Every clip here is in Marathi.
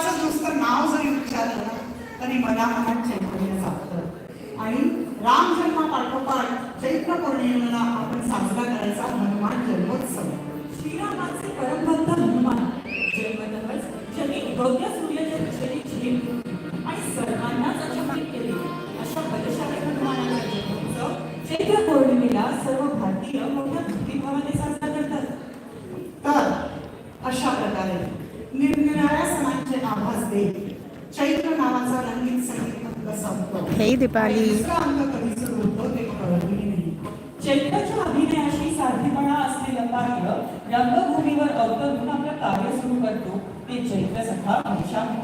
चैत्राचं नुसतं नाव जरी उच्चारलं ना तरी मनात चैतन्य जातं. आणि राम जन्मापाठोपाठ चैत्र पौर्णिमेला आपण साजरा करायचा हनुमान जन्मोत्सव. श्रीरामाचे परमभक्त हनुमान जन्मतःच ज्यांनी भव्य सूर्याच्या दिशेने झेप आणि सर्वांनाच अचंबित केले अशा बलशाली हनुमानाचा जन्मोत्सव चैत्र पौर्णिमेला सर्व भारतीय मोठ्या भक्तिभावाने साजरा करतात. तर अशा प्रकारे निरनिराळ्या सणांचे आभास देत चैत्र नावाचा रंगीत संगीत अंक संपतो. हे दीपाली अंक कधी सुरू होतो ते कळतही नाही. चैत्राच्या अभिनयाशी साधीपणा असलेलं कार्य रंगभूमीवर अवतरून आपलं कार्य सुरू करतो ते चैत्रसखा वैशाख.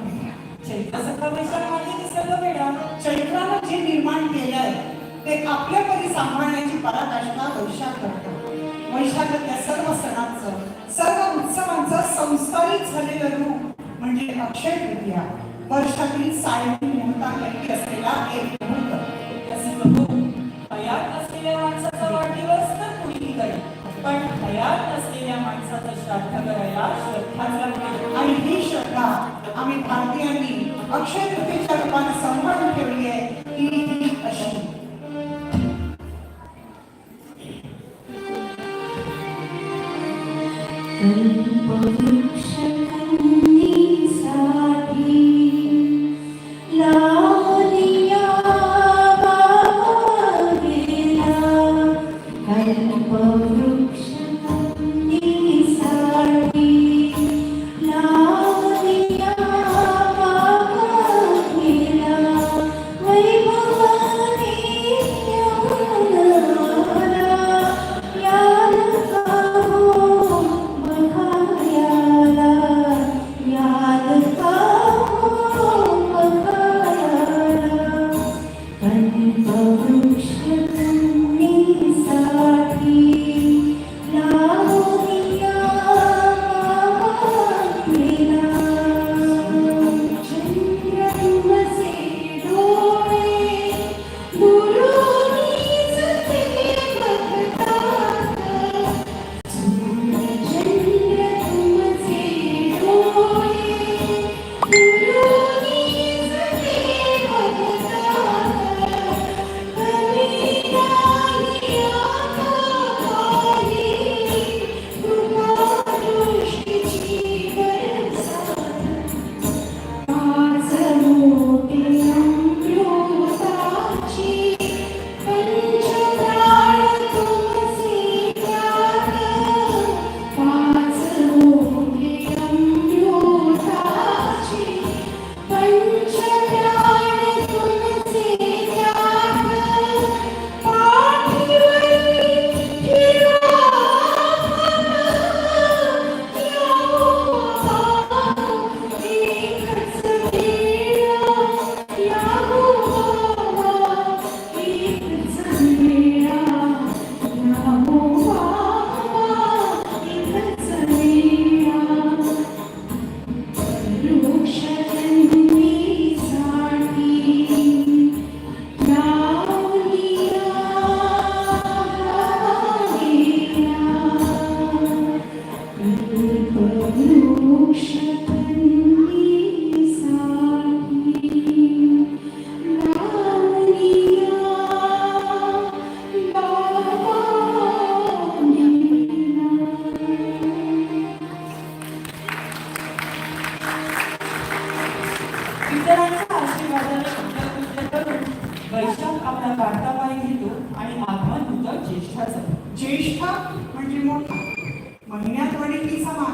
चैत्रसखा वैशाख म्हणजे निसर्ग वेळा. चैत्रानं जे निर्माण केलंय ते आपल्या परी सांभाळण्याची पराकाष्ठा वैशाख करतो. वैशाखातल्या सर्व सणांचं सर्व उत्सवांचं संस्कारित झालेलं रूप म्हणजे अक्षय तृतीया. वर्षातील 3.5 मुहूर्तांपैकी असलेला एक मुहूर्त. असे बघून हयात असलेल्या माणसाचा वाढदिवस तर कुणीही करेल, पण हयात नसलेल्या माणसाचं श्राद्ध करायला श्रद्धाच लागते. आणि ही श्रद्धा आम्ही भारतीयांनी अक्षय तृतीयेच्या रूपाने सांभाळून ठेवली आहे. ही अशी ज्येष्ठा